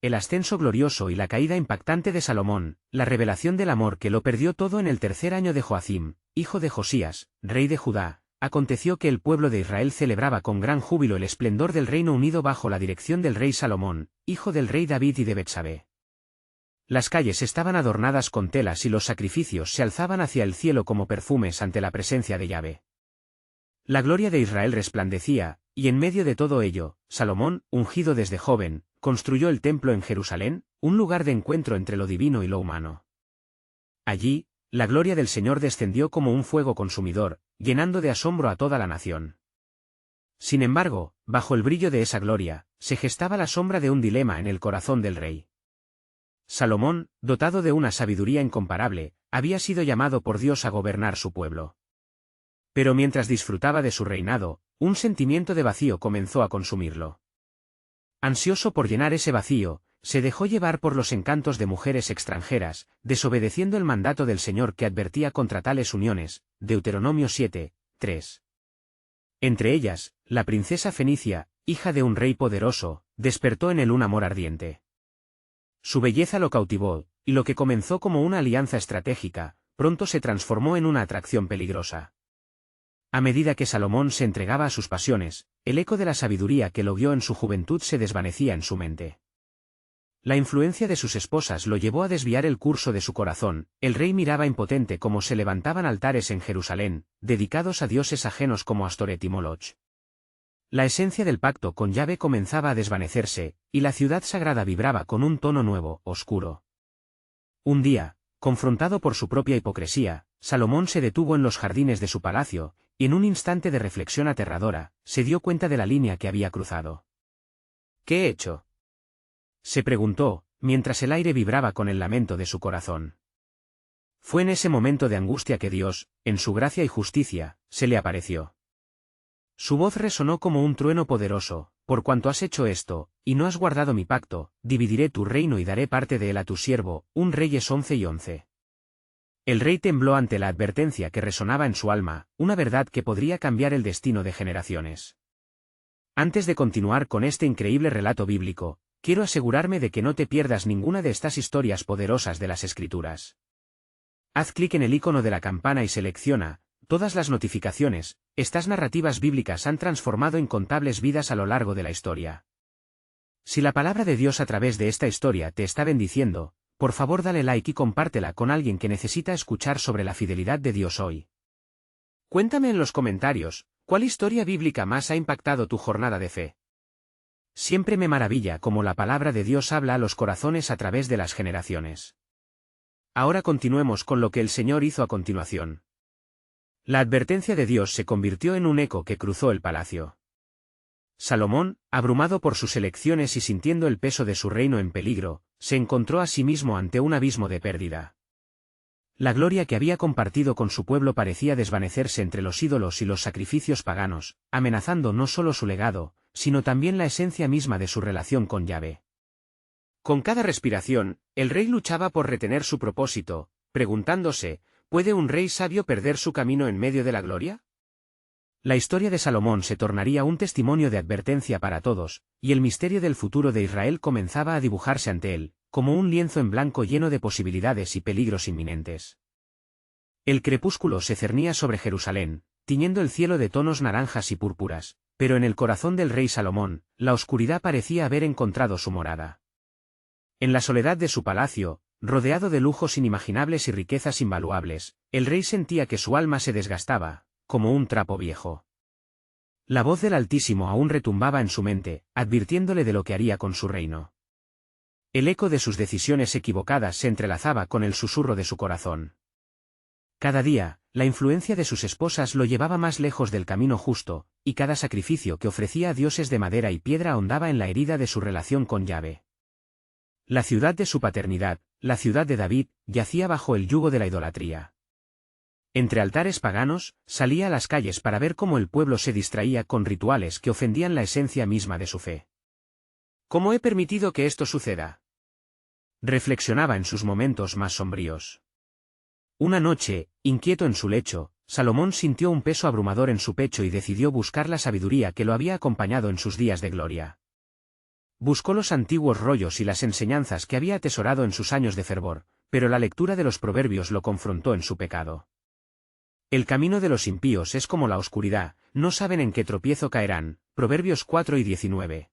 el ascenso glorioso y la caída impactante de Salomón, la revelación del amor que lo perdió todo en el tercer año de Joacim, hijo de Josías, rey de Judá. Aconteció que el pueblo de Israel celebraba con gran júbilo el esplendor del reino unido bajo la dirección del rey Salomón, hijo del rey David y de Betsabé. Las calles estaban adornadas con telas y los sacrificios se alzaban hacia el cielo como perfumes ante la presencia de Yahvé. La gloria de Israel resplandecía, y en medio de todo ello, Salomón, ungido desde joven, construyó el templo en Jerusalén, un lugar de encuentro entre lo divino y lo humano. Allí, la gloria del Señor descendió como un fuego consumidor, llenando de asombro a toda la nación. Sin embargo, bajo el brillo de esa gloria, se gestaba la sombra de un dilema en el corazón del rey. Salomón, dotado de una sabiduría incomparable, había sido llamado por Dios a gobernar su pueblo. Pero mientras disfrutaba de su reinado, un sentimiento de vacío comenzó a consumirlo. Ansioso por llenar ese vacío, se dejó llevar por los encantos de mujeres extranjeras, desobedeciendo el mandato del Señor que advertía contra tales uniones, Deuteronomio 7, 3. Entre ellas, la princesa Fenicia, hija de un rey poderoso, despertó en él un amor ardiente. Su belleza lo cautivó, y lo que comenzó como una alianza estratégica, pronto se transformó en una atracción peligrosa. A medida que Salomón se entregaba a sus pasiones, el eco de la sabiduría que lo vio en su juventud se desvanecía en su mente. La influencia de sus esposas lo llevó a desviar el curso de su corazón. El rey miraba impotente cómo se levantaban altares en Jerusalén, dedicados a dioses ajenos como Astoret y Moloch. La esencia del pacto con Yahvé comenzaba a desvanecerse, y la ciudad sagrada vibraba con un tono nuevo, oscuro. Un día, confrontado por su propia hipocresía, Salomón se detuvo en los jardines de su palacio, y en un instante de reflexión aterradora, se dio cuenta de la línea que había cruzado. ¿Qué he hecho?, se preguntó, mientras el aire vibraba con el lamento de su corazón. Fue en ese momento de angustia que Dios, en su gracia y justicia, se le apareció. Su voz resonó como un trueno poderoso: por cuanto has hecho esto, y no has guardado mi pacto, dividiré tu reino y daré parte de él a tu siervo. Reyes 11:11. El rey tembló ante la advertencia que resonaba en su alma, una verdad que podría cambiar el destino de generaciones. Antes de continuar con este increíble relato bíblico, quiero asegurarme de que no te pierdas ninguna de estas historias poderosas de las Escrituras. Haz clic en el icono de la campana y selecciona todas las notificaciones. Estas narrativas bíblicas han transformado incontables vidas a lo largo de la historia. Si la palabra de Dios a través de esta historia te está bendiciendo, por favor dale like y compártela con alguien que necesita escuchar sobre la fidelidad de Dios hoy. Cuéntame en los comentarios, ¿cuál historia bíblica más ha impactado tu jornada de fe? Siempre me maravilla cómo la palabra de Dios habla a los corazones a través de las generaciones. Ahora continuemos con lo que el Señor hizo a continuación. La advertencia de Dios se convirtió en un eco que cruzó el palacio. Salomón, abrumado por sus elecciones y sintiendo el peso de su reino en peligro, se encontró a sí mismo ante un abismo de pérdida. La gloria que había compartido con su pueblo parecía desvanecerse entre los ídolos y los sacrificios paganos, amenazando no solo su legado, sino también la esencia misma de su relación con Yahvé. Con cada respiración, el rey luchaba por retener su propósito, preguntándose: ¿puede un rey sabio perder su camino en medio de la gloria? La historia de Salomón se tornaría un testimonio de advertencia para todos, y el misterio del futuro de Israel comenzaba a dibujarse ante él, como un lienzo en blanco lleno de posibilidades y peligros inminentes. El crepúsculo se cernía sobre Jerusalén, tiñendo el cielo de tonos naranjas y púrpuras, pero en el corazón del rey Salomón, la oscuridad parecía haber encontrado su morada. En la soledad de su palacio, rodeado de lujos inimaginables y riquezas invaluables, el rey sentía que su alma se desgastaba, como un trapo viejo. La voz del Altísimo aún retumbaba en su mente, advirtiéndole de lo que haría con su reino. El eco de sus decisiones equivocadas se entrelazaba con el susurro de su corazón. Cada día, la influencia de sus esposas lo llevaba más lejos del camino justo, y cada sacrificio que ofrecía a dioses de madera y piedra ahondaba en la herida de su relación con Yahvé. La ciudad de su paternidad, la ciudad de David, yacía bajo el yugo de la idolatría. Entre altares paganos, salía a las calles para ver cómo el pueblo se distraía con rituales que ofendían la esencia misma de su fe. ¿Cómo he permitido que esto suceda?, reflexionaba en sus momentos más sombríos. Una noche, inquieto en su lecho, Salomón sintió un peso abrumador en su pecho y decidió buscar la sabiduría que lo había acompañado en sus días de gloria. Buscó los antiguos rollos y las enseñanzas que había atesorado en sus años de fervor, pero la lectura de los proverbios lo confrontó en su pecado. El camino de los impíos es como la oscuridad, no saben en qué tropiezo caerán. Proverbios 4 y 19.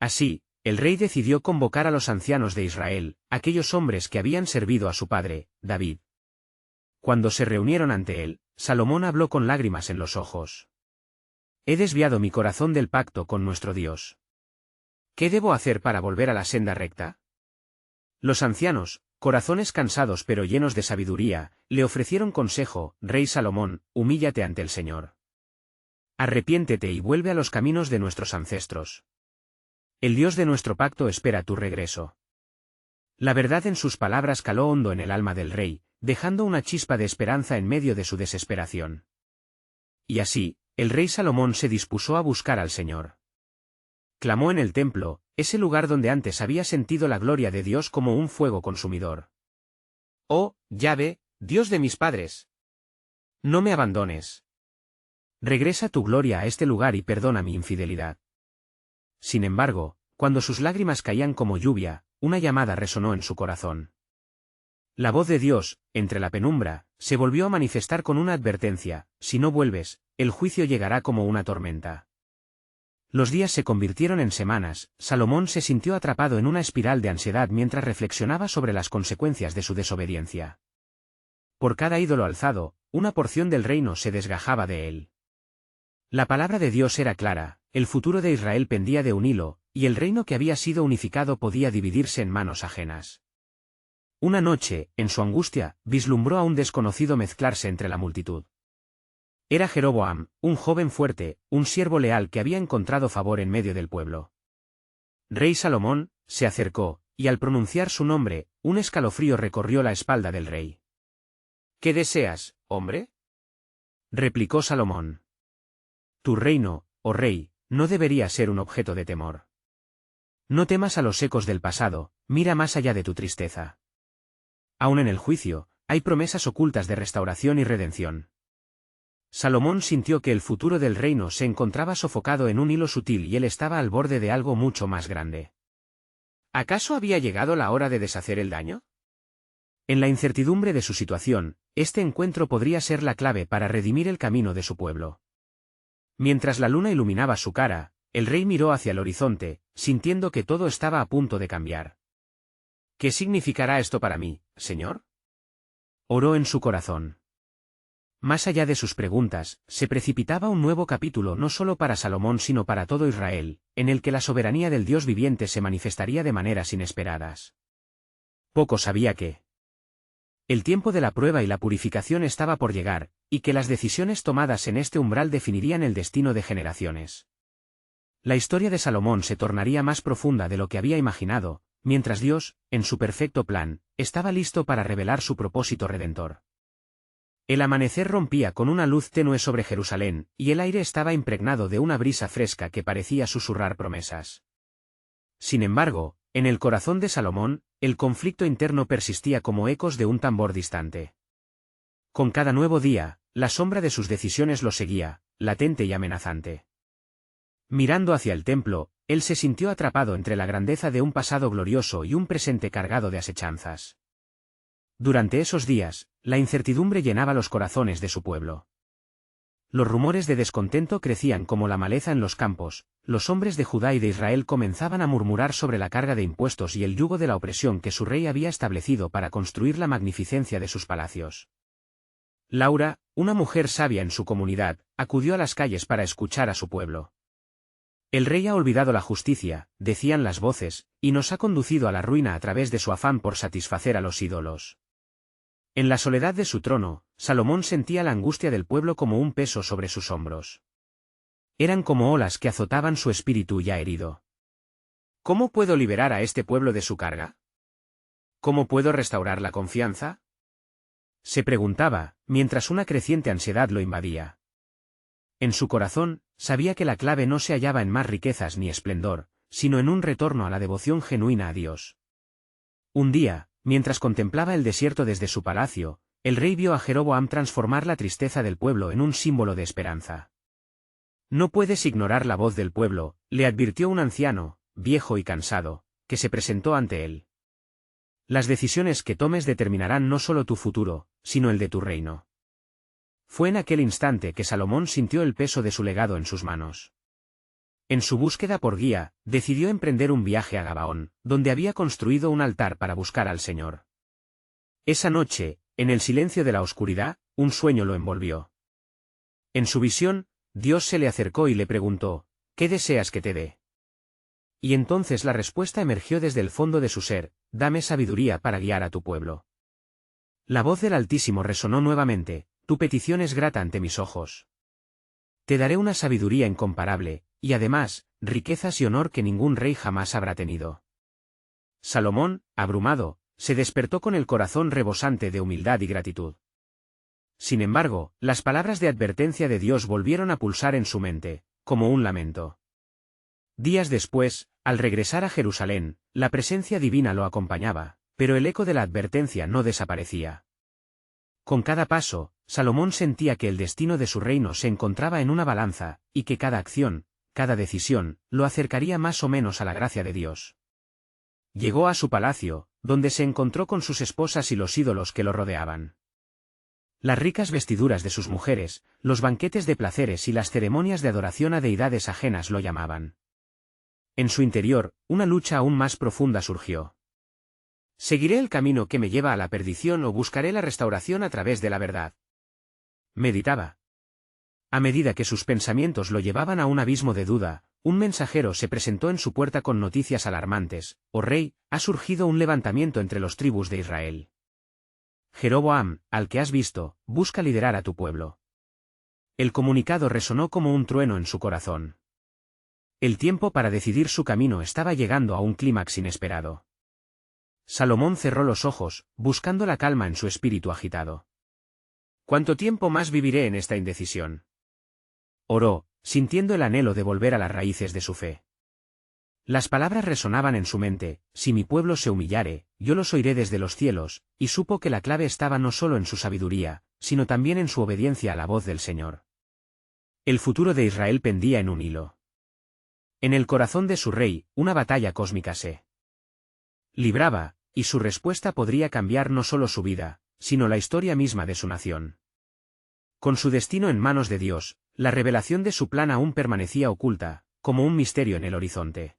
Así, el rey decidió convocar a los ancianos de Israel, aquellos hombres que habían servido a su padre, David. Cuando se reunieron ante él, Salomón habló con lágrimas en los ojos. He desviado mi corazón del pacto con nuestro Dios. ¿Qué debo hacer para volver a la senda recta? Los ancianos, corazones cansados pero llenos de sabiduría, le ofrecieron consejo: Rey Salomón, humíllate ante el Señor. Arrepiéntete y vuelve a los caminos de nuestros ancestros. El Dios de nuestro pacto espera tu regreso. La verdad en sus palabras caló hondo en el alma del rey, dejando una chispa de esperanza en medio de su desesperación. Y así, el rey Salomón se dispuso a buscar al Señor. Clamó en el templo, ese lugar donde antes había sentido la gloria de Dios como un fuego consumidor. Oh, Yahvé, Dios de mis padres, no me abandones. Regresa tu gloria a este lugar y perdona mi infidelidad. Sin embargo, cuando sus lágrimas caían como lluvia, una llamada resonó en su corazón. La voz de Dios, entre la penumbra, se volvió a manifestar con una advertencia: si no vuelves, el juicio llegará como una tormenta. Los días se convirtieron en semanas. Salomón se sintió atrapado en una espiral de ansiedad mientras reflexionaba sobre las consecuencias de su desobediencia. Por cada ídolo alzado, una porción del reino se desgajaba de él. La palabra de Dios era clara: el futuro de Israel pendía de un hilo, y el reino que había sido unificado podía dividirse en manos ajenas. Una noche, en su angustia, vislumbró a un desconocido mezclarse entre la multitud. Era Jeroboam, un joven fuerte, un siervo leal que había encontrado favor en medio del pueblo. Rey Salomón se acercó, y al pronunciar su nombre, un escalofrío recorrió la espalda del rey. ¿Qué deseas, hombre?, replicó Salomón. Tu reino, oh rey, no debería ser un objeto de temor. No temas a los ecos del pasado, mira más allá de tu tristeza. Aún en el juicio, hay promesas ocultas de restauración y redención. Salomón sintió que el futuro del reino se encontraba sofocado en un hilo sutil y él estaba al borde de algo mucho más grande. ¿Acaso había llegado la hora de deshacer el daño? En la incertidumbre de su situación, este encuentro podría ser la clave para redimir el camino de su pueblo. Mientras la luna iluminaba su cara, el rey miró hacia el horizonte, sintiendo que todo estaba a punto de cambiar. ¿Qué significará esto para mí, Señor?, oró en su corazón. Más allá de sus preguntas, se precipitaba un nuevo capítulo no solo para Salomón sino para todo Israel, en el que la soberanía del Dios viviente se manifestaría de maneras inesperadas. Poco sabía que el tiempo de la prueba y la purificación estaba por llegar, y que las decisiones tomadas en este umbral definirían el destino de generaciones. La historia de Salomón se tornaría más profunda de lo que había imaginado, mientras Dios, en su perfecto plan, estaba listo para revelar su propósito redentor. El amanecer rompía con una luz tenue sobre Jerusalén, y el aire estaba impregnado de una brisa fresca que parecía susurrar promesas. Sin embargo, en el corazón de Salomón, el conflicto interno persistía como ecos de un tambor distante. Con cada nuevo día, la sombra de sus decisiones lo seguía, latente y amenazante. Mirando hacia el templo, él se sintió atrapado entre la grandeza de un pasado glorioso y un presente cargado de asechanzas. Durante esos días, la incertidumbre llenaba los corazones de su pueblo. Los rumores de descontento crecían como la maleza en los campos, los hombres de Judá y de Israel comenzaban a murmurar sobre la carga de impuestos y el yugo de la opresión que su rey había establecido para construir la magnificencia de sus palacios. Laura, una mujer sabia en su comunidad, acudió a las calles para escuchar a su pueblo. El rey ha olvidado la justicia, decían las voces, y nos ha conducido a la ruina a través de su afán por satisfacer a los ídolos. En la soledad de su trono, Salomón sentía la angustia del pueblo como un peso sobre sus hombros. Eran como olas que azotaban su espíritu ya herido. ¿Cómo puedo liberar a este pueblo de su carga? ¿Cómo puedo restaurar la confianza?, se preguntaba, mientras una creciente ansiedad lo invadía. En su corazón, sabía que la clave no se hallaba en más riquezas ni esplendor, sino en un retorno a la devoción genuina a Dios. Un día, mientras contemplaba el desierto desde su palacio, el rey vio a Jeroboam transformar la tristeza del pueblo en un símbolo de esperanza. No puedes ignorar la voz del pueblo, le advirtió un anciano, viejo y cansado, que se presentó ante él. Las decisiones que tomes determinarán no solo tu futuro, sino el de tu reino. Fue en aquel instante que Salomón sintió el peso de su legado en sus manos. En su búsqueda por guía, decidió emprender un viaje a Gabaón, donde había construido un altar para buscar al Señor. Esa noche, en el silencio de la oscuridad, un sueño lo envolvió. En su visión, Dios se le acercó y le preguntó, ¿qué deseas que te dé? Y entonces la respuesta emergió desde el fondo de su ser, dame sabiduría para guiar a tu pueblo. La voz del Altísimo resonó nuevamente, tu petición es grata ante mis ojos. Te daré una sabiduría incomparable, y además, riquezas y honor que ningún rey jamás habrá tenido. Salomón, abrumado, se despertó con el corazón rebosante de humildad y gratitud. Sin embargo, las palabras de advertencia de Dios volvieron a pulsar en su mente, como un lamento. Días después, al regresar a Jerusalén, la presencia divina lo acompañaba, pero el eco de la advertencia no desaparecía. Con cada paso, Salomón sentía que el destino de su reino se encontraba en una balanza, y que cada acción, cada decisión, lo acercaría más o menos a la gracia de Dios. Llegó a su palacio, donde se encontró con sus esposas y los ídolos que lo rodeaban. Las ricas vestiduras de sus mujeres, los banquetes de placeres y las ceremonias de adoración a deidades ajenas lo llamaban. En su interior, una lucha aún más profunda surgió. ¿Seguiré el camino que me lleva a la perdición o buscaré la restauración a través de la verdad? Meditaba. A medida que sus pensamientos lo llevaban a un abismo de duda, un mensajero se presentó en su puerta con noticias alarmantes. Oh rey, ha surgido un levantamiento entre los tribus de Israel. Jeroboam, al que has visto, busca liderar a tu pueblo. El comunicado resonó como un trueno en su corazón. El tiempo para decidir su camino estaba llegando a un clímax inesperado. Salomón cerró los ojos, buscando la calma en su espíritu agitado. ¿Cuánto tiempo más viviré en esta indecisión? Oró, sintiendo el anhelo de volver a las raíces de su fe. Las palabras resonaban en su mente, si mi pueblo se humillare, yo los oiré desde los cielos, y supo que la clave estaba no solo en su sabiduría, sino también en su obediencia a la voz del Señor. El futuro de Israel pendía en un hilo. En el corazón de su rey, una batalla cósmica se libraba, y su respuesta podría cambiar no solo su vida, sino la historia misma de su nación. Con su destino en manos de Dios, la revelación de su plan aún permanecía oculta, como un misterio en el horizonte.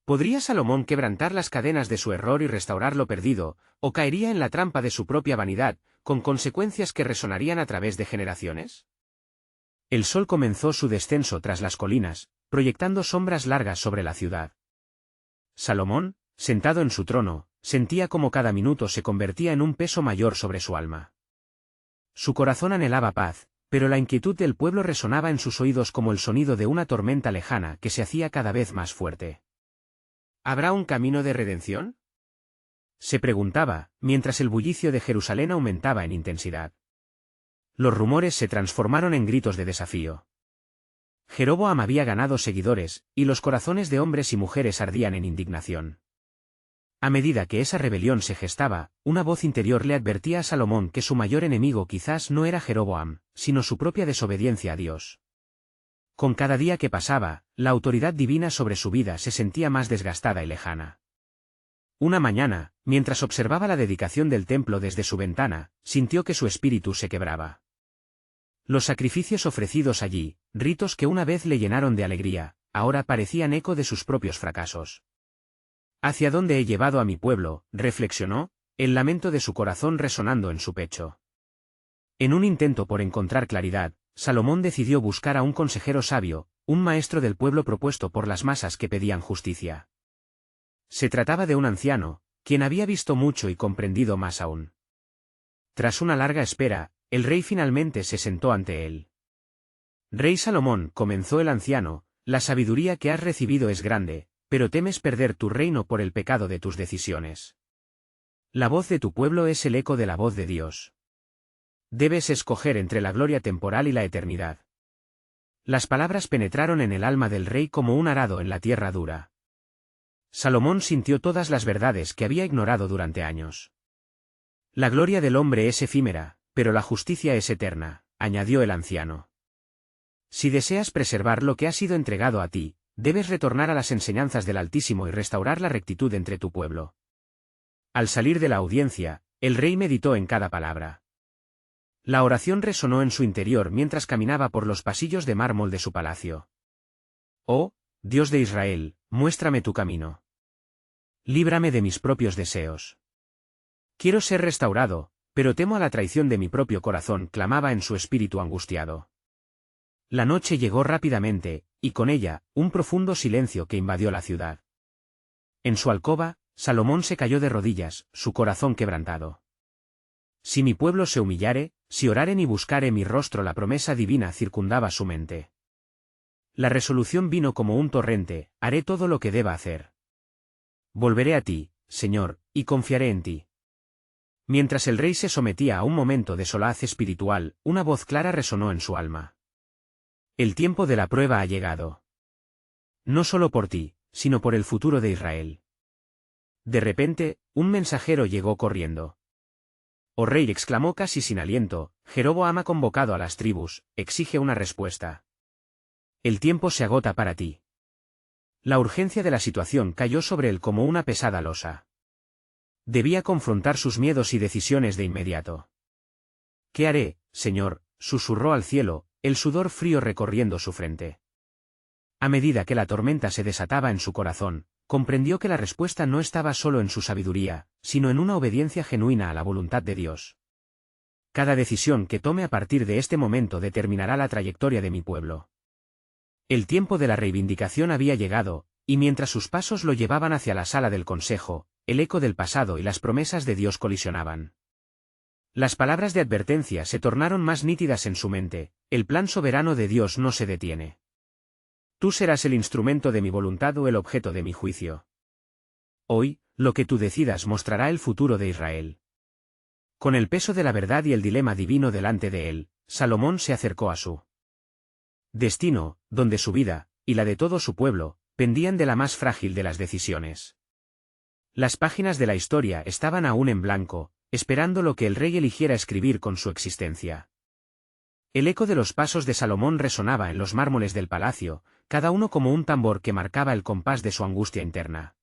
¿Podría Salomón quebrantar las cadenas de su error y restaurar lo perdido, o caería en la trampa de su propia vanidad, con consecuencias que resonarían a través de generaciones? El sol comenzó su descenso tras las colinas, proyectando sombras largas sobre la ciudad. Salomón, sentado en su trono, sentía como cada minuto se convertía en un peso mayor sobre su alma. Su corazón anhelaba paz, pero la inquietud del pueblo resonaba en sus oídos como el sonido de una tormenta lejana que se hacía cada vez más fuerte. ¿Habrá un camino de redención? Se preguntaba, mientras el bullicio de Jerusalén aumentaba en intensidad. Los rumores se transformaron en gritos de desafío. Jeroboam había ganado seguidores, y los corazones de hombres y mujeres ardían en indignación. A medida que esa rebelión se gestaba, una voz interior le advertía a Salomón que su mayor enemigo quizás no era Jeroboam, sino su propia desobediencia a Dios. Con cada día que pasaba, la autoridad divina sobre su vida se sentía más desgastada y lejana. Una mañana, mientras observaba la dedicación del templo desde su ventana, sintió que su espíritu se quebraba. Los sacrificios ofrecidos allí, ritos que una vez le llenaron de alegría, ahora parecían eco de sus propios fracasos. ¿Hacia dónde he llevado a mi pueblo?, reflexionó, el lamento de su corazón resonando en su pecho. En un intento por encontrar claridad, Salomón decidió buscar a un consejero sabio, un maestro del pueblo propuesto por las masas que pedían justicia. Se trataba de un anciano, quien había visto mucho y comprendido más aún. Tras una larga espera, el rey finalmente se sentó ante él. Rey Salomón, comenzó el anciano, la sabiduría que has recibido es grande, pero temes perder tu reino por el pecado de tus decisiones. La voz de tu pueblo es el eco de la voz de Dios. Debes escoger entre la gloria temporal y la eternidad. Las palabras penetraron en el alma del rey como un arado en la tierra dura. Salomón sintió todas las verdades que había ignorado durante años. La gloria del hombre es efímera, pero la justicia es eterna, añadió el anciano. Si deseas preservar lo que ha sido entregado a ti, debes retornar a las enseñanzas del Altísimo y restaurar la rectitud entre tu pueblo. Al salir de la audiencia, el rey meditó en cada palabra. La oración resonó en su interior mientras caminaba por los pasillos de mármol de su palacio. Oh, Dios de Israel, muéstrame tu camino. Líbrame de mis propios deseos. Quiero ser restaurado, pero temo a la traición de mi propio corazón, clamaba en su espíritu angustiado. La noche llegó rápidamente, y con ella, un profundo silencio que invadió la ciudad. En su alcoba, Salomón se cayó de rodillas, su corazón quebrantado. Si mi pueblo se humillare, si oraren y buscare mi rostro, la promesa divina circundaba su mente. La resolución vino como un torrente, haré todo lo que deba hacer. Volveré a ti, Señor, y confiaré en ti. Mientras el rey se sometía a un momento de solaz espiritual, una voz clara resonó en su alma. El tiempo de la prueba ha llegado. No solo por ti, sino por el futuro de Israel. De repente, un mensajero llegó corriendo. Oh rey, exclamó casi sin aliento, Jeroboam ha convocado a las tribus, exige una respuesta. El tiempo se agota para ti. La urgencia de la situación cayó sobre él como una pesada losa. Debía confrontar sus miedos y decisiones de inmediato. ¿Qué haré, Señor?, susurró al cielo, el sudor frío recorriendo su frente. A medida que la tormenta se desataba en su corazón, comprendió que la respuesta no estaba solo en su sabiduría, sino en una obediencia genuina a la voluntad de Dios. Cada decisión que tome a partir de este momento determinará la trayectoria de mi pueblo. El tiempo de la reivindicación había llegado, y mientras sus pasos lo llevaban hacia la sala del consejo, el eco del pasado y las promesas de Dios colisionaban. Las palabras de advertencia se tornaron más nítidas en su mente: el plan soberano de Dios no se detiene. Tú serás el instrumento de mi voluntad o el objeto de mi juicio. Hoy, lo que tú decidas mostrará el futuro de Israel. Con el peso de la verdad y el dilema divino delante de él, Salomón se acercó a su destino, donde su vida, y la de todo su pueblo, pendían de la más frágil de las decisiones. Las páginas de la historia estaban aún en blanco, esperando lo que el rey eligiera escribir con su existencia. El eco de los pasos de Salomón resonaba en los mármoles del palacio, cada uno como un tambor que marcaba el compás de su angustia interna.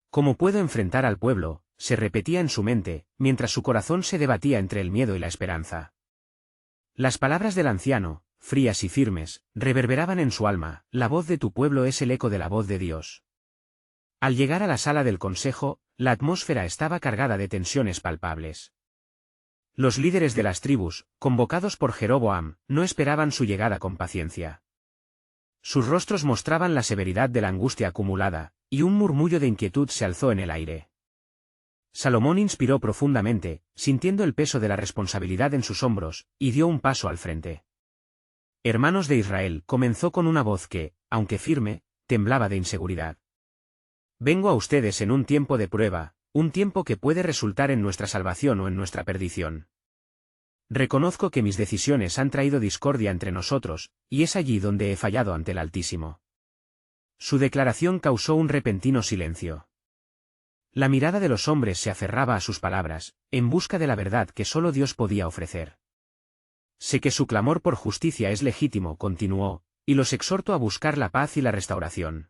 ¿Cómo puedo enfrentar al pueblo?, se repetía en su mente, mientras su corazón se debatía entre el miedo y la esperanza. Las palabras del anciano, frías y firmes, reverberaban en su alma: la voz de tu pueblo es el eco de la voz de Dios. Al llegar a la sala del consejo, la atmósfera estaba cargada de tensiones palpables. Los líderes de las tribus, convocados por Jeroboam, no esperaban su llegada con paciencia. Sus rostros mostraban la severidad de la angustia acumulada, y un murmullo de inquietud se alzó en el aire. Salomón inspiró profundamente, sintiendo el peso de la responsabilidad en sus hombros, y dio un paso al frente. Hermanos de Israel, comenzó con una voz que, aunque firme, temblaba de inseguridad. Vengo a ustedes en un tiempo de prueba, un tiempo que puede resultar en nuestra salvación o en nuestra perdición. Reconozco que mis decisiones han traído discordia entre nosotros, y es allí donde he fallado ante el Altísimo. Su declaración causó un repentino silencio. La mirada de los hombres se aferraba a sus palabras, en busca de la verdad que solo Dios podía ofrecer. Sé que su clamor por justicia es legítimo, continuó, y los exhorto a buscar la paz y la restauración.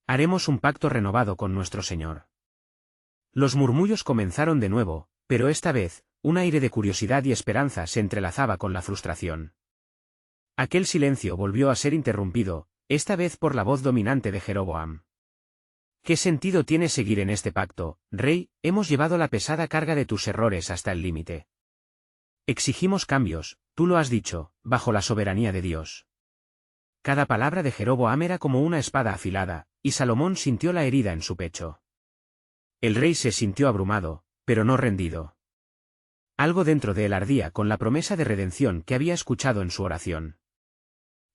Haremos un pacto renovado con nuestro Señor. Los murmullos comenzaron de nuevo, pero esta vez, un aire de curiosidad y esperanza se entrelazaba con la frustración. Aquel silencio volvió a ser interrumpido, esta vez por la voz dominante de Jeroboam. ¿Qué sentido tiene seguir en este pacto, rey? Hemos llevado la pesada carga de tus errores hasta el límite. Exigimos cambios, tú lo has dicho, bajo la soberanía de Dios. Cada palabra de Jeroboam era como una espada afilada, y Salomón sintió la herida en su pecho. El rey se sintió abrumado, pero no rendido. Algo dentro de él ardía con la promesa de redención que había escuchado en su oración.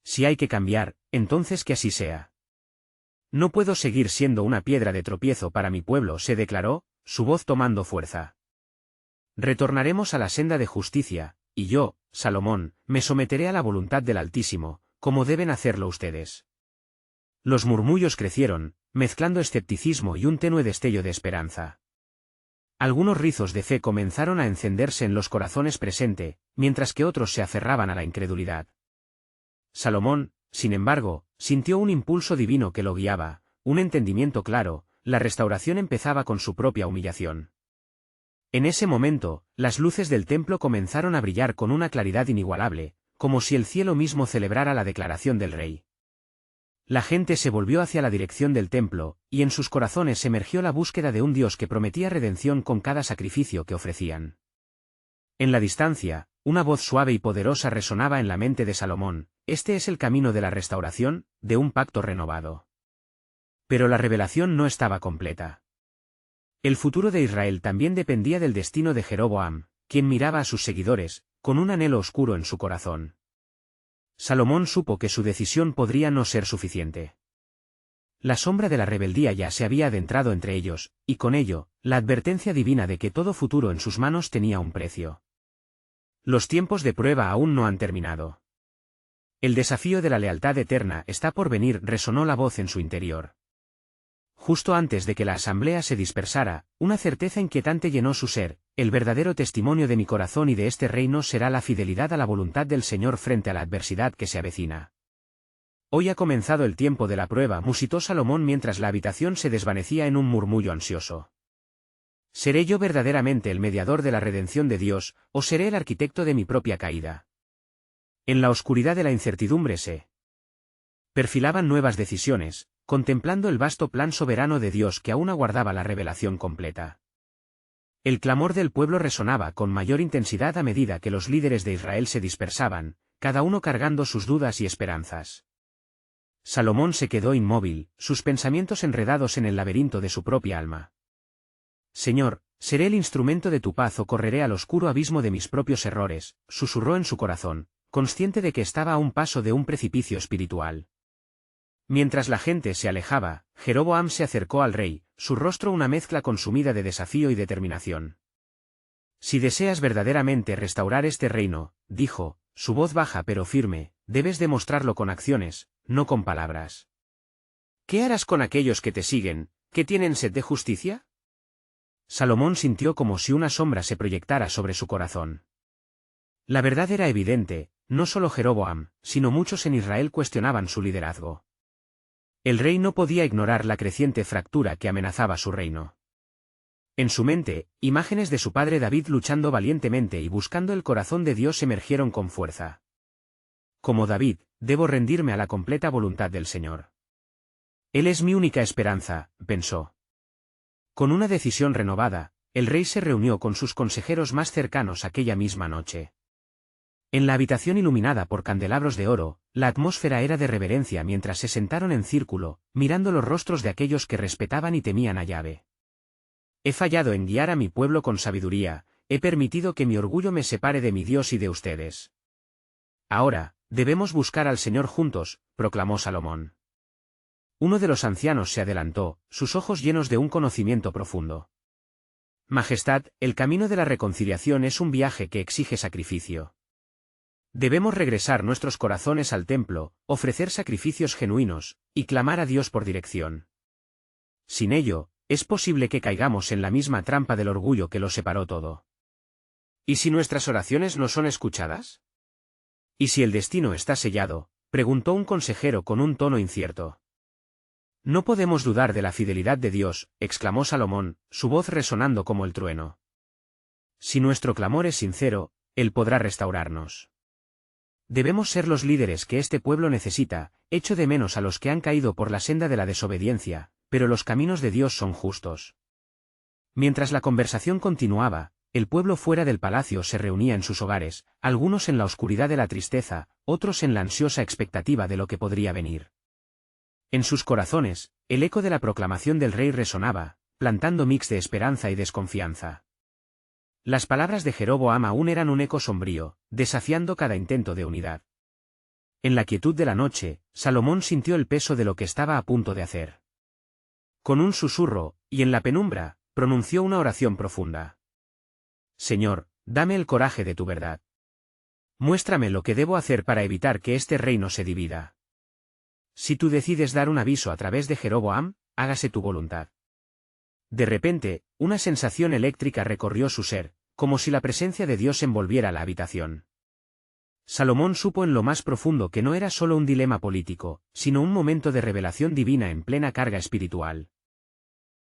Si hay que cambiar, entonces que así sea. No puedo seguir siendo una piedra de tropiezo para mi pueblo, se declaró, su voz tomando fuerza. Retornaremos a la senda de justicia, y yo, Salomón, me someteré a la voluntad del Altísimo, como deben hacerlo ustedes. Los murmullos crecieron, mezclando escepticismo y un tenue destello de esperanza. Algunos rizos de fe comenzaron a encenderse en los corazones presentes, mientras que otros se aferraban a la incredulidad. Salomón, sin embargo, sintió un impulso divino que lo guiaba, un entendimiento claro, la restauración empezaba con su propia humillación. En ese momento, las luces del templo comenzaron a brillar con una claridad inigualable, como si el cielo mismo celebrara la declaración del rey. La gente se volvió hacia la dirección del templo, y en sus corazones emergió la búsqueda de un Dios que prometía redención con cada sacrificio que ofrecían. En la distancia, una voz suave y poderosa resonaba en la mente de Salomón: este es el camino de la restauración, de un pacto renovado. Pero la revelación no estaba completa. El futuro de Israel también dependía del destino de Jeroboam, quien miraba a sus seguidores, con un anhelo oscuro en su corazón. Salomón supo que su decisión podría no ser suficiente. La sombra de la rebeldía ya se había adentrado entre ellos, y con ello, la advertencia divina de que todo futuro en sus manos tenía un precio. Los tiempos de prueba aún no han terminado. El desafío de la lealtad eterna está por venir, resonó la voz en su interior. Justo antes de que la asamblea se dispersara, una certeza inquietante llenó su ser: el verdadero testimonio de mi corazón y de este reino será la fidelidad a la voluntad del Señor frente a la adversidad que se avecina. Hoy ha comenzado el tiempo de la prueba, musitó Salomón mientras la habitación se desvanecía en un murmullo ansioso. ¿Seré yo verdaderamente el mediador de la redención de Dios, o seré el arquitecto de mi propia caída? En la oscuridad de la incertidumbre se perfilaban nuevas decisiones, contemplando el vasto plan soberano de Dios que aún aguardaba la revelación completa. El clamor del pueblo resonaba con mayor intensidad a medida que los líderes de Israel se dispersaban, cada uno cargando sus dudas y esperanzas. Salomón se quedó inmóvil, sus pensamientos enredados en el laberinto de su propia alma. Señor, ¿seré el instrumento de tu paz o correré al oscuro abismo de mis propios errores?, susurró en su corazón, consciente de que estaba a un paso de un precipicio espiritual. Mientras la gente se alejaba, Jeroboam se acercó al rey, su rostro una mezcla consumida de desafío y determinación. Si deseas verdaderamente restaurar este reino, dijo, su voz baja pero firme, debes demostrarlo con acciones, no con palabras. ¿Qué harás con aquellos que te siguen, que tienen sed de justicia? Salomón sintió como si una sombra se proyectara sobre su corazón. La verdad era evidente: no solo Jeroboam, sino muchos en Israel cuestionaban su liderazgo. El rey no podía ignorar la creciente fractura que amenazaba su reino. En su mente, imágenes de su padre David luchando valientemente y buscando el corazón de Dios emergieron con fuerza. Como David, debo rendirme a la completa voluntad del Señor. Él es mi única esperanza, pensó. Con una decisión renovada, el rey se reunió con sus consejeros más cercanos aquella misma noche. En la habitación iluminada por candelabros de oro, la atmósfera era de reverencia mientras se sentaron en círculo, mirando los rostros de aquellos que respetaban y temían a Yahvé. He fallado en guiar a mi pueblo con sabiduría, he permitido que mi orgullo me separe de mi Dios y de ustedes. Ahora, debemos buscar al Señor juntos, proclamó Salomón. Uno de los ancianos se adelantó, sus ojos llenos de un conocimiento profundo. Majestad, el camino de la reconciliación es un viaje que exige sacrificio. Debemos regresar nuestros corazones al templo, ofrecer sacrificios genuinos, y clamar a Dios por dirección. Sin ello, es posible que caigamos en la misma trampa del orgullo que lo separó todo. ¿Y si nuestras oraciones no son escuchadas? ¿Y si el destino está sellado?, preguntó un consejero con un tono incierto. No podemos dudar de la fidelidad de Dios, exclamó Salomón, su voz resonando como el trueno. Si nuestro clamor es sincero, Él podrá restaurarnos. Debemos ser los líderes que este pueblo necesita. Echo de menos a los que han caído por la senda de la desobediencia, pero los caminos de Dios son justos. Mientras la conversación continuaba, el pueblo fuera del palacio se reunía en sus hogares, algunos en la oscuridad de la tristeza, otros en la ansiosa expectativa de lo que podría venir. En sus corazones, el eco de la proclamación del rey resonaba, plantando mix de esperanza y desconfianza. Las palabras de Jeroboam aún eran un eco sombrío, desafiando cada intento de unidad. En la quietud de la noche, Salomón sintió el peso de lo que estaba a punto de hacer. Con un susurro, y en la penumbra, pronunció una oración profunda. Señor, dame el coraje de tu verdad. Muéstrame lo que debo hacer para evitar que este reino se divida. Si tú decides dar un aviso a través de Jeroboam, hágase tu voluntad. De repente, una sensación eléctrica recorrió su ser, como si la presencia de Dios envolviera la habitación. Salomón supo en lo más profundo que no era solo un dilema político, sino un momento de revelación divina en plena carga espiritual.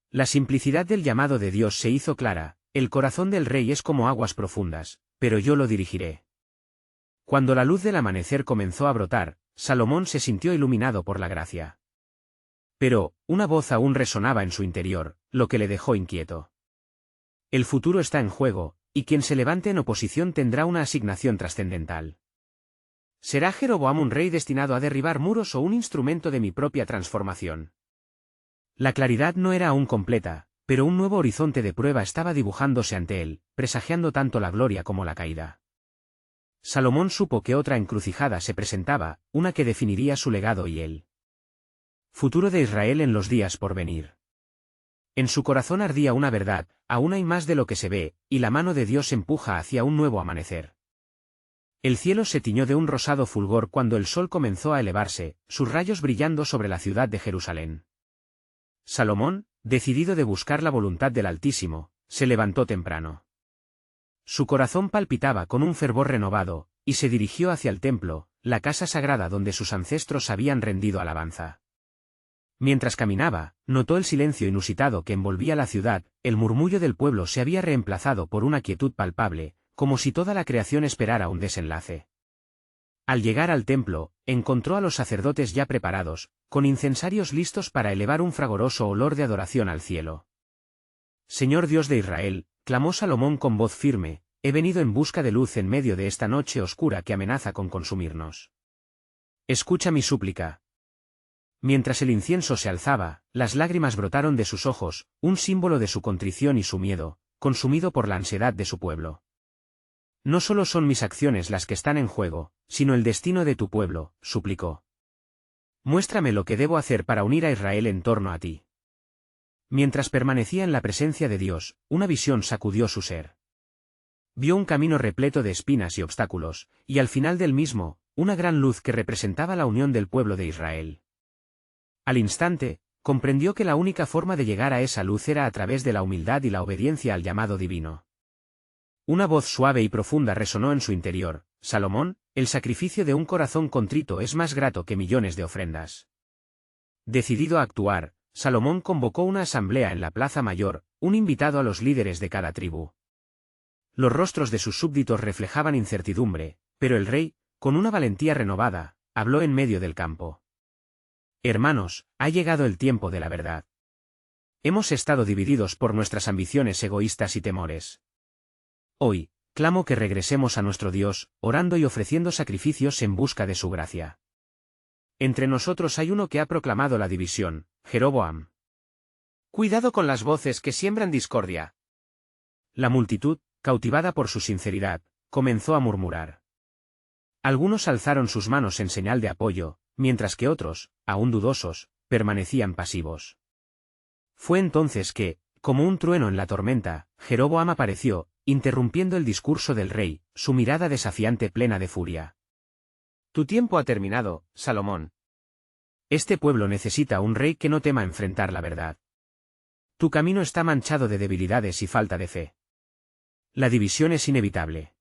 La simplicidad del llamado de Dios se hizo clara: el corazón del rey es como aguas profundas, pero yo lo dirigiré. Cuando la luz del amanecer comenzó a brotar, Salomón se sintió iluminado por la gracia. Pero, una voz aún resonaba en su interior, lo que le dejó inquieto. El futuro está en juego, y quien se levante en oposición tendrá una asignación trascendental. ¿Será Jeroboam un rey destinado a derribar muros o un instrumento de mi propia transformación? La claridad no era aún completa, pero un nuevo horizonte de prueba estaba dibujándose ante él, presagiando tanto la gloria como la caída. Salomón supo que otra encrucijada se presentaba, una que definiría su legado y el futuro de Israel en los días por venir. En su corazón ardía una verdad: aún hay más de lo que se ve, y la mano de Dios empuja hacia un nuevo amanecer. El cielo se tiñó de un rosado fulgor cuando el sol comenzó a elevarse, sus rayos brillando sobre la ciudad de Jerusalén. Salomón, decidido de buscar la voluntad del Altísimo, se levantó temprano. Su corazón palpitaba con un fervor renovado, y se dirigió hacia el templo, la casa sagrada donde sus ancestros habían rendido alabanza. Mientras caminaba, notó el silencio inusitado que envolvía la ciudad. El murmullo del pueblo se había reemplazado por una quietud palpable, como si toda la creación esperara un desenlace. Al llegar al templo, encontró a los sacerdotes ya preparados, con incensarios listos para elevar un fragoroso olor de adoración al cielo. Señor Dios de Israel, clamó Salomón con voz firme, he venido en busca de luz en medio de esta noche oscura que amenaza con consumirnos. Escucha mi súplica. Mientras el incienso se alzaba, las lágrimas brotaron de sus ojos, un símbolo de su contrición y su miedo, consumido por la ansiedad de su pueblo. No solo son mis acciones las que están en juego, sino el destino de tu pueblo, suplicó. Muéstrame lo que debo hacer para unir a Israel en torno a ti. Mientras permanecía en la presencia de Dios, una visión sacudió su ser. Vio un camino repleto de espinas y obstáculos, y al final del mismo, una gran luz que representaba la unión del pueblo de Israel. Al instante, comprendió que la única forma de llegar a esa luz era a través de la humildad y la obediencia al llamado divino. Una voz suave y profunda resonó en su interior: Salomón, el sacrificio de un corazón contrito es más grato que millones de ofrendas. Decidido a actuar, Salomón convocó una asamblea en la plaza mayor, un invitado a los líderes de cada tribu. Los rostros de sus súbditos reflejaban incertidumbre, pero el rey, con una valentía renovada, habló en medio del campo. Hermanos, ha llegado el tiempo de la verdad. Hemos estado divididos por nuestras ambiciones egoístas y temores. Hoy, clamo que regresemos a nuestro Dios, orando y ofreciendo sacrificios en busca de su gracia. Entre nosotros hay uno que ha proclamado la división, Jeroboam. Cuidado con las voces que siembran discordia. La multitud, cautivada por su sinceridad, comenzó a murmurar. Algunos alzaron sus manos en señal de apoyo, mientras que otros, aún dudosos, permanecían pasivos. Fue entonces que, como un trueno en la tormenta, Jeroboam apareció, interrumpiendo el discurso del rey, su mirada desafiante plena de furia. Tu tiempo ha terminado, Salomón. Este pueblo necesita un rey que no tema enfrentar la verdad. Tu camino está manchado de debilidades y falta de fe. La división es inevitable.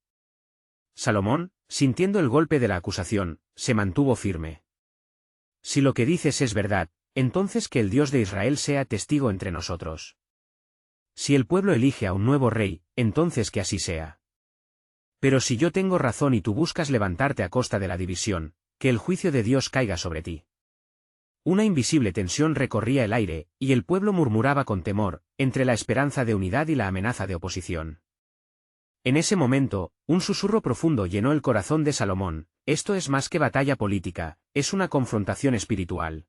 Salomón, sintiendo el golpe de la acusación, se mantuvo firme. Si lo que dices es verdad, entonces que el Dios de Israel sea testigo entre nosotros. Si el pueblo elige a un nuevo rey, entonces que así sea. Pero si yo tengo razón y tú buscas levantarte a costa de la división, que el juicio de Dios caiga sobre ti. Una invisible tensión recorría el aire, y el pueblo murmuraba con temor, entre la esperanza de unidad y la amenaza de oposición. En ese momento, un susurro profundo llenó el corazón de Salomón: esto es más que batalla política, es una confrontación espiritual.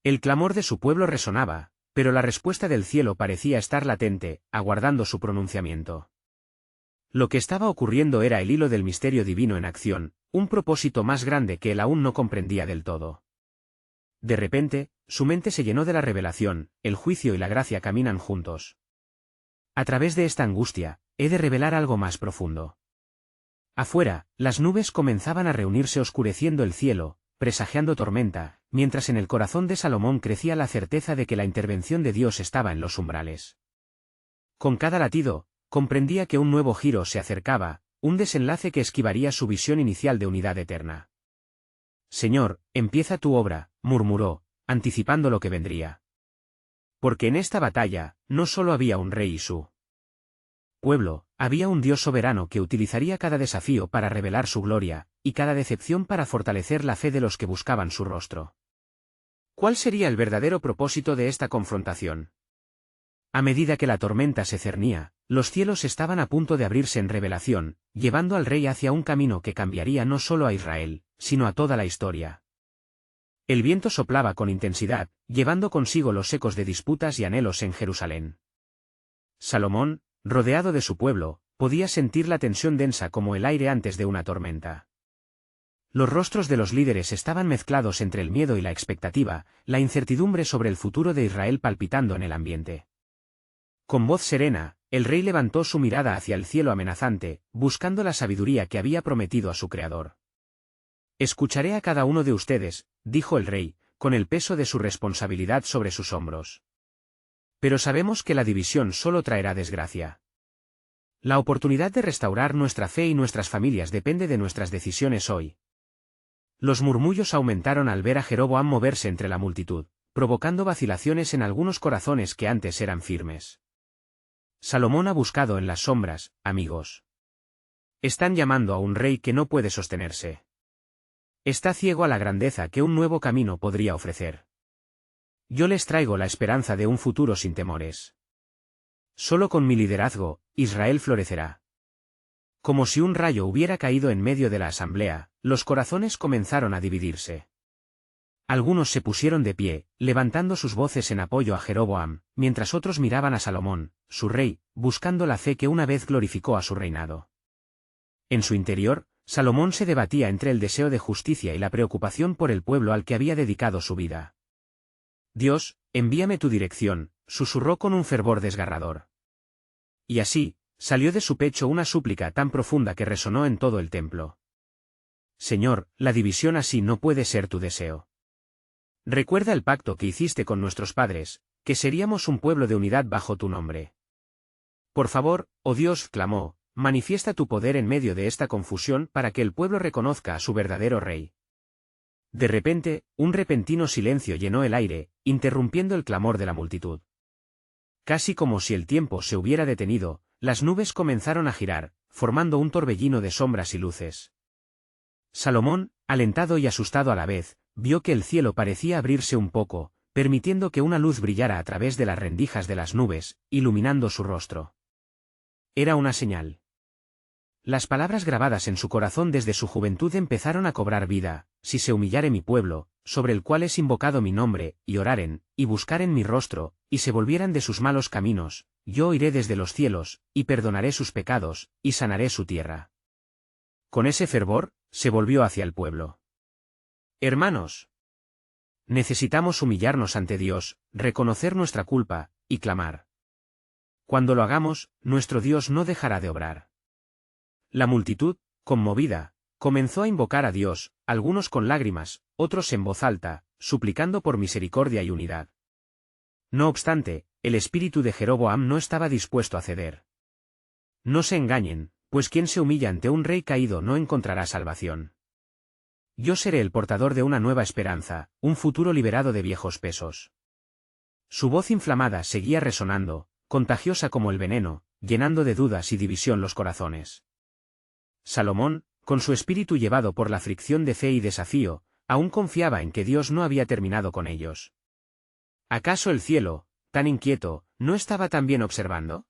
El clamor de su pueblo resonaba, pero la respuesta del cielo parecía estar latente, aguardando su pronunciamiento. Lo que estaba ocurriendo era el hilo del misterio divino en acción, un propósito más grande que él aún no comprendía del todo. De repente, su mente se llenó de la revelación: el juicio y la gracia caminan juntos. A través de esta angustia, he de revelar algo más profundo. Afuera, las nubes comenzaban a reunirse oscureciendo el cielo, presagiando tormenta, mientras en el corazón de Salomón crecía la certeza de que la intervención de Dios estaba en los umbrales. Con cada latido, comprendía que un nuevo giro se acercaba, un desenlace que esquivaría su visión inicial de unidad eterna. Señor, empieza tu obra, murmuró, anticipando lo que vendría. Porque en esta batalla, no solo había un rey y su pueblo, había un Dios soberano que utilizaría cada desafío para revelar su gloria, y cada decepción para fortalecer la fe de los que buscaban su rostro. ¿Cuál sería el verdadero propósito de esta confrontación? A medida que la tormenta se cernía, los cielos estaban a punto de abrirse en revelación, llevando al rey hacia un camino que cambiaría no solo a Israel, sino a toda la historia. El viento soplaba con intensidad, llevando consigo los ecos de disputas y anhelos en Jerusalén. Salomón, rodeado de su pueblo, podía sentir la tensión densa como el aire antes de una tormenta. Los rostros de los líderes estaban mezclados entre el miedo y la expectativa, la incertidumbre sobre el futuro de Israel palpitando en el ambiente. Con voz serena, el rey levantó su mirada hacia el cielo amenazante, buscando la sabiduría que había prometido a su creador. Escucharé a cada uno de ustedes, dijo el rey, con el peso de su responsabilidad sobre sus hombros. Pero sabemos que la división solo traerá desgracia. La oportunidad de restaurar nuestra fe y nuestras familias depende de nuestras decisiones hoy. Los murmullos aumentaron al ver a Jeroboam moverse entre la multitud, provocando vacilaciones en algunos corazones que antes eran firmes. Salomón ha buscado en las sombras, amigos. Están llamando a un rey que no puede sostenerse. Está ciego a la grandeza que un nuevo camino podría ofrecer. Yo les traigo la esperanza de un futuro sin temores. Solo con mi liderazgo, Israel florecerá. Como si un rayo hubiera caído en medio de la asamblea, los corazones comenzaron a dividirse. Algunos se pusieron de pie, levantando sus voces en apoyo a Jeroboam, mientras otros miraban a Salomón, su rey, buscando la fe que una vez glorificó a su reinado. En su interior, Salomón se debatía entre el deseo de justicia y la preocupación por el pueblo al que había dedicado su vida. Dios, envíame tu dirección, susurró con un fervor desgarrador. Y así, salió de su pecho una súplica tan profunda que resonó en todo el templo. Señor, la división así no puede ser tu deseo. Recuerda el pacto que hiciste con nuestros padres, que seríamos un pueblo de unidad bajo tu nombre. Por favor, oh Dios, clamó, manifiesta tu poder en medio de esta confusión para que el pueblo reconozca a su verdadero rey. De repente, un repentino silencio llenó el aire, interrumpiendo el clamor de la multitud. Casi como si el tiempo se hubiera detenido, las nubes comenzaron a girar, formando un torbellino de sombras y luces. Salomón, alentado y asustado a la vez, vio que el cielo parecía abrirse un poco, permitiendo que una luz brillara a través de las rendijas de las nubes, iluminando su rostro. Era una señal. Las palabras grabadas en su corazón desde su juventud empezaron a cobrar vida: si se humillare mi pueblo, sobre el cual es invocado mi nombre, y oraren, y buscaren mi rostro, y se volvieran de sus malos caminos, yo oiré desde los cielos, y perdonaré sus pecados, y sanaré su tierra. Con ese fervor, se volvió hacia el pueblo. Hermanos, necesitamos humillarnos ante Dios, reconocer nuestra culpa, y clamar. Cuando lo hagamos, nuestro Dios no dejará de obrar. La multitud, conmovida, comenzó a invocar a Dios, algunos con lágrimas, otros en voz alta, suplicando por misericordia y unidad. No obstante, el espíritu de Jeroboam no estaba dispuesto a ceder. No se engañen, pues quien se humilla ante un rey caído no encontrará salvación. Yo seré el portador de una nueva esperanza, un futuro liberado de viejos pesos. Su voz inflamada seguía resonando, contagiosa como el veneno, llenando de dudas y división los corazones. Salomón, con su espíritu llevado por la fricción de fe y desafío, aún confiaba en que Dios no había terminado con ellos. ¿Acaso el cielo, tan inquieto, no estaba también observando?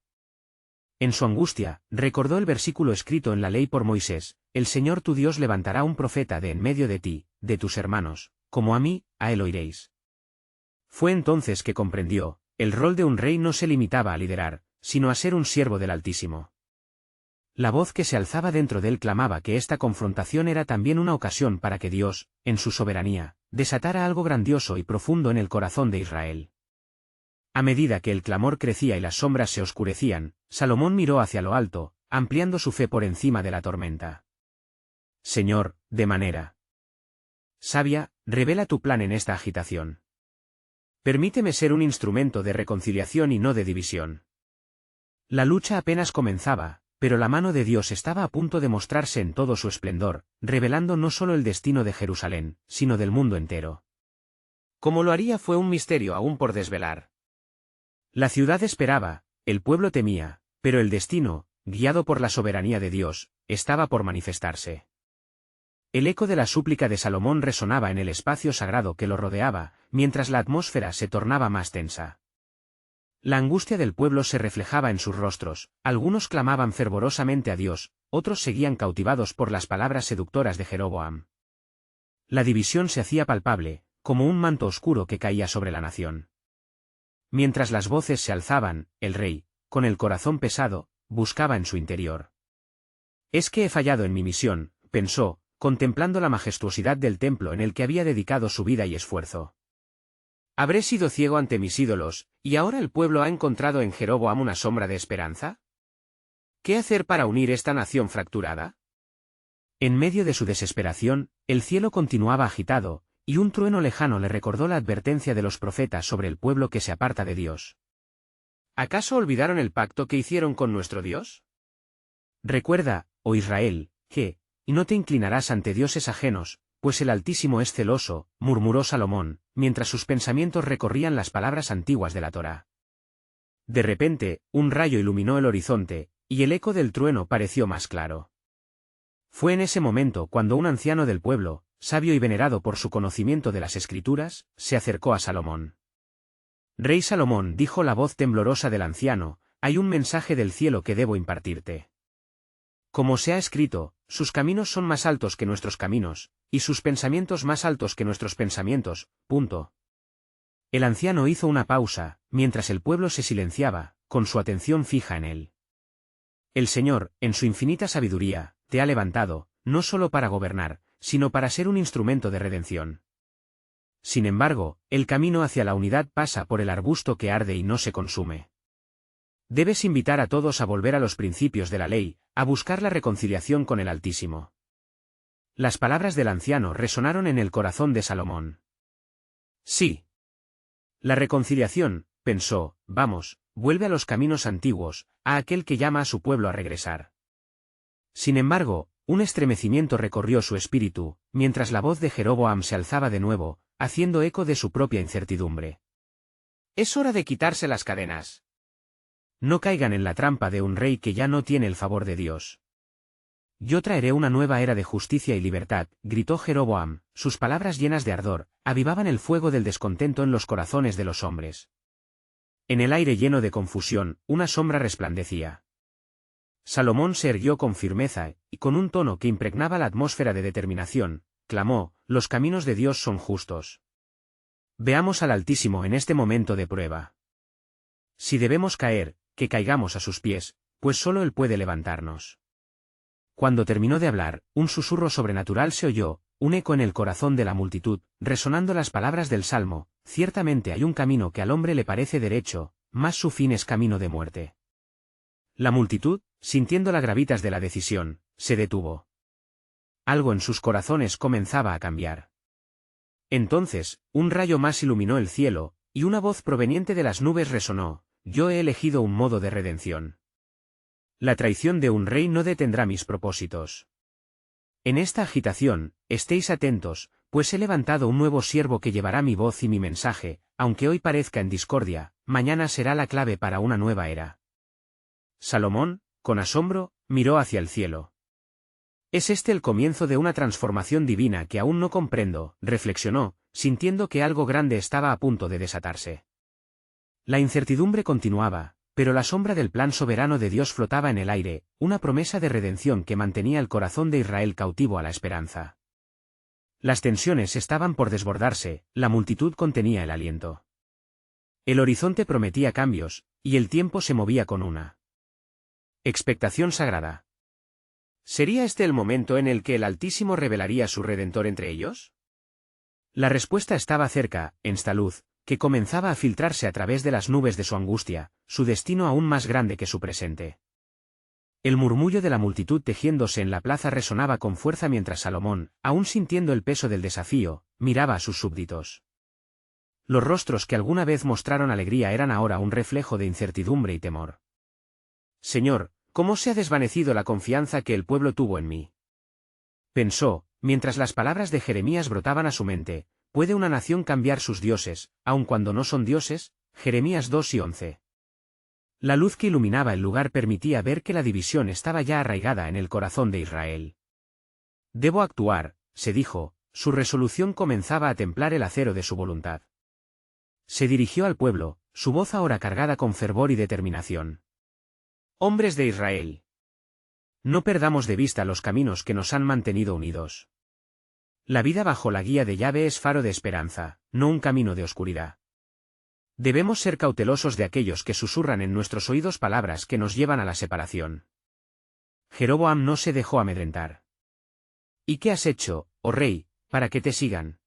En su angustia, recordó el versículo escrito en la ley por Moisés: el Señor tu Dios levantará un profeta de en medio de ti, de tus hermanos, como a mí, a él oiréis. Fue entonces que comprendió: el rol de un rey no se limitaba a liderar, sino a ser un siervo del Altísimo. La voz que se alzaba dentro de él clamaba que esta confrontación era también una ocasión para que Dios, en su soberanía, desatara algo grandioso y profundo en el corazón de Israel. A medida que el clamor crecía y las sombras se oscurecían, Salomón miró hacia lo alto, ampliando su fe por encima de la tormenta. Señor, de manera sabia, revela tu plan en esta agitación. Permíteme ser un instrumento de reconciliación y no de división. La lucha apenas comenzaba, pero la mano de Dios estaba a punto de mostrarse en todo su esplendor, revelando no solo el destino de Jerusalén, sino del mundo entero. Cómo lo haría fue un misterio aún por desvelar. La ciudad esperaba, el pueblo temía, pero el destino, guiado por la soberanía de Dios, estaba por manifestarse. El eco de la súplica de Salomón resonaba en el espacio sagrado que lo rodeaba, mientras la atmósfera se tornaba más tensa. La angustia del pueblo se reflejaba en sus rostros, algunos clamaban fervorosamente a Dios, otros seguían cautivados por las palabras seductoras de Jeroboam. La división se hacía palpable, como un manto oscuro que caía sobre la nación. Mientras las voces se alzaban, el rey, con el corazón pesado, buscaba en su interior. «Es que he fallado en mi misión», pensó, contemplando la majestuosidad del templo en el que había dedicado su vida y esfuerzo. ¿Habré sido ciego ante mis ídolos, y ahora el pueblo ha encontrado en Jeroboam una sombra de esperanza? ¿Qué hacer para unir esta nación fracturada? En medio de su desesperación, el cielo continuaba agitado, y un trueno lejano le recordó la advertencia de los profetas sobre el pueblo que se aparta de Dios. ¿Acaso olvidaron el pacto que hicieron con nuestro Dios? Recuerda, oh Israel, que, y no te inclinarás ante dioses ajenos, pues el Altísimo es celoso, murmuró Salomón, mientras sus pensamientos recorrían las palabras antiguas de la Torá. De repente, un rayo iluminó el horizonte, y el eco del trueno pareció más claro. Fue en ese momento cuando un anciano del pueblo, sabio y venerado por su conocimiento de las Escrituras, se acercó a Salomón. «Rey Salomón», dijo la voz temblorosa del anciano, «hay un mensaje del cielo que debo impartirte. Como se ha escrito, sus caminos son más altos que nuestros caminos, y sus pensamientos más altos que nuestros pensamientos». El anciano hizo una pausa, mientras el pueblo se silenciaba, con su atención fija en él. «El Señor, en su infinita sabiduría, te ha levantado, no solo para gobernar, sino para ser un instrumento de redención. Sin embargo, el camino hacia la unidad pasa por el arbusto que arde y no se consume. Debes invitar a todos a volver a los principios de la ley, a buscar la reconciliación con el Altísimo». Las palabras del anciano resonaron en el corazón de Salomón. Sí. La reconciliación, pensó, vamos, vuelve a los caminos antiguos, a aquel que llama a su pueblo a regresar. Sin embargo, un estremecimiento recorrió su espíritu, mientras la voz de Jeroboam se alzaba de nuevo, haciendo eco de su propia incertidumbre. «Es hora de quitarse las cadenas. No caigan en la trampa de un rey que ya no tiene el favor de Dios. Yo traeré una nueva era de justicia y libertad», gritó Jeroboam, sus palabras llenas de ardor, avivaban el fuego del descontento en los corazones de los hombres. En el aire lleno de confusión, una sombra resplandecía. Salomón se erguió con firmeza, y con un tono que impregnaba la atmósfera de determinación, clamó: «Los caminos de Dios son justos. Veamos al Altísimo en este momento de prueba. Si debemos caer, que caigamos a sus pies, pues solo Él puede levantarnos». Cuando terminó de hablar, un susurro sobrenatural se oyó, un eco en el corazón de la multitud, resonando las palabras del Salmo: «Ciertamente hay un camino que al hombre le parece derecho, mas su fin es camino de muerte». La multitud, sintiendo la gravitas de la decisión, se detuvo. Algo en sus corazones comenzaba a cambiar. Entonces, un rayo más iluminó el cielo, y una voz proveniente de las nubes resonó: «Yo he elegido un modo de redención. La traición de un rey no detendrá mis propósitos. En esta agitación, estéis atentos, pues he levantado un nuevo siervo que llevará mi voz y mi mensaje, aunque hoy parezca en discordia, mañana será la clave para una nueva era». Salomón, con asombro, miró hacia el cielo. «¿Es este el comienzo de una transformación divina que aún no comprendo?», reflexionó, sintiendo que algo grande estaba a punto de desatarse. La incertidumbre continuaba, pero la sombra del plan soberano de Dios flotaba en el aire, una promesa de redención que mantenía el corazón de Israel cautivo a la esperanza. Las tensiones estaban por desbordarse, la multitud contenía el aliento. El horizonte prometía cambios, y el tiempo se movía con una expectación sagrada. ¿Sería este el momento en el que el Altísimo revelaría su Redentor entre ellos? La respuesta estaba cerca, en esta luz, que comenzaba a filtrarse a través de las nubes de su angustia, su destino aún más grande que su presente. El murmullo de la multitud tejiéndose en la plaza resonaba con fuerza mientras Salomón, aún sintiendo el peso del desafío, miraba a sus súbditos. Los rostros que alguna vez mostraron alegría eran ahora un reflejo de incertidumbre y temor. «Señor, ¿Cómo se ha desvanecido la confianza que el pueblo tuvo en mí? Pensó, mientras las palabras de Jeremías brotaban a su mente, ¿puede una nación cambiar sus dioses, aun cuando no son dioses? Jeremías 2:11. La luz que iluminaba el lugar permitía ver que la división estaba ya arraigada en el corazón de Israel. Debo actuar, se dijo, su resolución comenzaba a templar el acero de su voluntad. Se dirigió al pueblo, su voz ahora cargada con fervor y determinación. Hombres de Israel. No perdamos de vista los caminos que nos han mantenido unidos. La vida bajo la guía de Yahvé es faro de esperanza, no un camino de oscuridad. Debemos ser cautelosos de aquellos que susurran en nuestros oídos palabras que nos llevan a la separación. Jeroboam no se dejó amedrentar. ¿Y qué has hecho, oh rey, para que te sigan?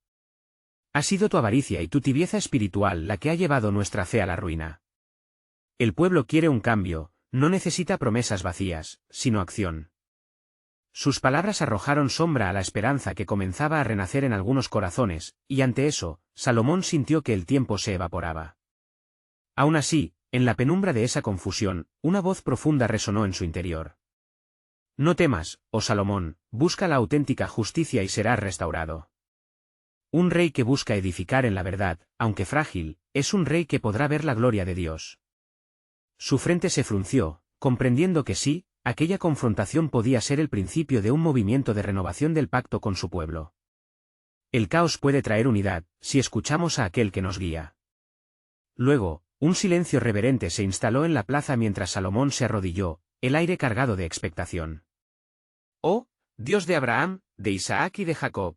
Ha sido tu avaricia y tu tibieza espiritual la que ha llevado nuestra fe a la ruina. El pueblo quiere un cambio, no necesita promesas vacías, sino acción. Sus palabras arrojaron sombra a la esperanza que comenzaba a renacer en algunos corazones, y ante eso, Salomón sintió que el tiempo se evaporaba. Aún así, en la penumbra de esa confusión, una voz profunda resonó en su interior. No temas, oh Salomón, busca la auténtica justicia y serás restaurado. Un rey que busca edificar en la verdad, aunque frágil, es un rey que podrá ver la gloria de Dios. Su frente se frunció, comprendiendo que sí, aquella confrontación podía ser el principio de un movimiento de renovación del pacto con su pueblo. El caos puede traer unidad, si escuchamos a aquel que nos guía. Luego, un silencio reverente se instaló en la plaza mientras Salomón se arrodilló, el aire cargado de expectación. Oh, Dios de Abraham, de Isaac y de Jacob.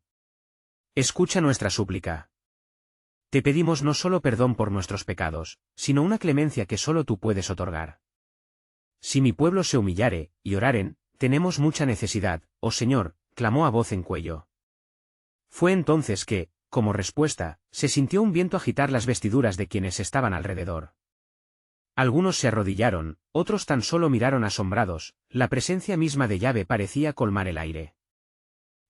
Escucha nuestra súplica. Te pedimos no solo perdón por nuestros pecados, sino una clemencia que solo tú puedes otorgar. Si mi pueblo se humillare, y oraren, tenemos mucha necesidad, oh Señor, clamó a voz en cuello. Fue entonces que, como respuesta, se sintió un viento agitar las vestiduras de quienes estaban alrededor. Algunos se arrodillaron, otros tan solo miraron asombrados, la presencia misma de Yahvé parecía colmar el aire.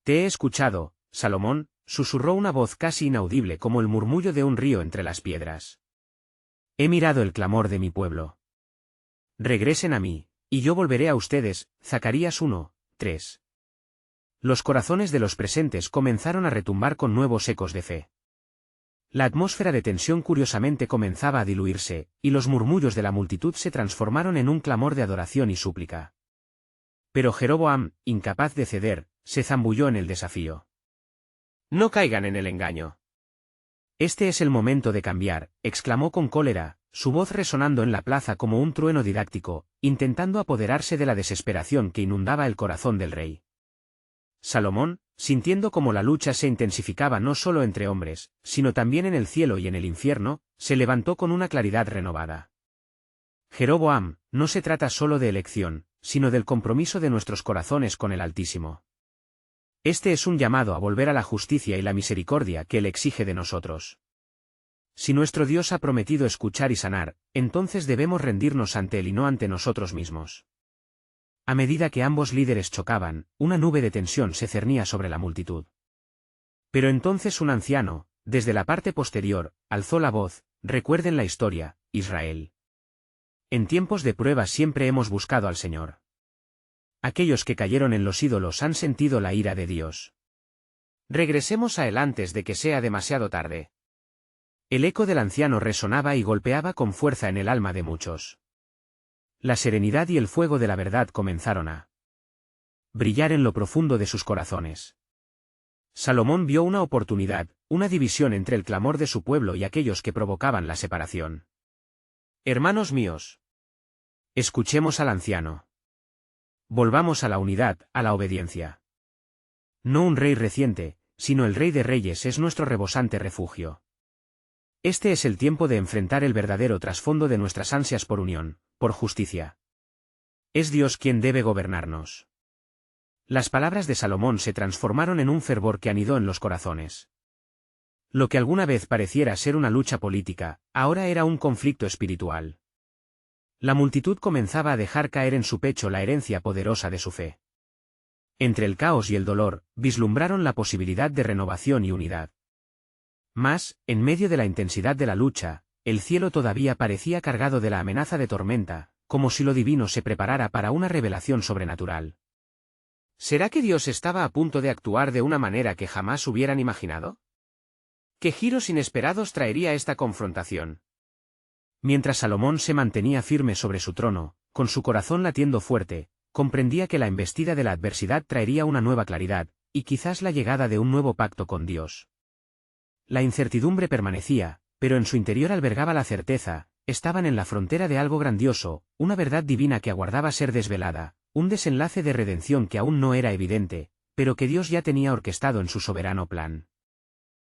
Te he escuchado, Salomón, susurró una voz casi inaudible como el murmullo de un río entre las piedras. He mirado el clamor de mi pueblo. Regresen a mí, y yo volveré a ustedes. Zacarías 1:3. Los corazones de los presentes comenzaron a retumbar con nuevos ecos de fe. La atmósfera de tensión curiosamente comenzaba a diluirse, y los murmullos de la multitud se transformaron en un clamor de adoración y súplica. Pero Jeroboam, incapaz de ceder, se zambulló en el desafío. No caigan en el engaño. Este es el momento de cambiar, exclamó con cólera, su voz resonando en la plaza como un trueno didáctico, intentando apoderarse de la desesperación que inundaba el corazón del rey. Salomón, sintiendo como la lucha se intensificaba no solo entre hombres, sino también en el cielo y en el infierno, se levantó con una claridad renovada. Jeroboam, no se trata solo de elección, sino del compromiso de nuestros corazones con el Altísimo. Este es un llamado a volver a la justicia y la misericordia que Él exige de nosotros. Si nuestro Dios ha prometido escuchar y sanar, entonces debemos rendirnos ante Él y no ante nosotros mismos. A medida que ambos líderes chocaban, una nube de tensión se cernía sobre la multitud. Pero entonces un anciano, desde la parte posterior, alzó la voz: recuerden la historia, Israel. En tiempos de prueba siempre hemos buscado al Señor. Aquellos que cayeron en los ídolos han sentido la ira de Dios. Regresemos a Él antes de que sea demasiado tarde. El eco del anciano resonaba y golpeaba con fuerza en el alma de muchos. La serenidad y el fuego de la verdad comenzaron a brillar en lo profundo de sus corazones. Salomón vio una oportunidad, una división entre el clamor de su pueblo y aquellos que provocaban la separación. Hermanos míos, escuchemos al anciano. Volvamos a la unidad, a la obediencia. No un rey reciente, sino el Rey de Reyes es nuestro rebosante refugio. Este es el tiempo de enfrentar el verdadero trasfondo de nuestras ansias por unión, por justicia. Es Dios quien debe gobernarnos. Las palabras de Salomón se transformaron en un fervor que anidó en los corazones. Lo que alguna vez pareciera ser una lucha política, ahora era un conflicto espiritual. La multitud comenzaba a dejar caer en su pecho la herencia poderosa de su fe. Entre el caos y el dolor, vislumbraron la posibilidad de renovación y unidad. Mas, en medio de la intensidad de la lucha, el cielo todavía parecía cargado de la amenaza de tormenta, como si lo divino se preparara para una revelación sobrenatural. ¿Será que Dios estaba a punto de actuar de una manera que jamás hubieran imaginado? ¿Qué giros inesperados traería esta confrontación? Mientras Salomón se mantenía firme sobre su trono, con su corazón latiendo fuerte, comprendía que la embestida de la adversidad traería una nueva claridad, y quizás la llegada de un nuevo pacto con Dios. La incertidumbre permanecía, pero en su interior albergaba la certeza, estaban en la frontera de algo grandioso, una verdad divina que aguardaba ser desvelada, un desenlace de redención que aún no era evidente, pero que Dios ya tenía orquestado en su soberano plan.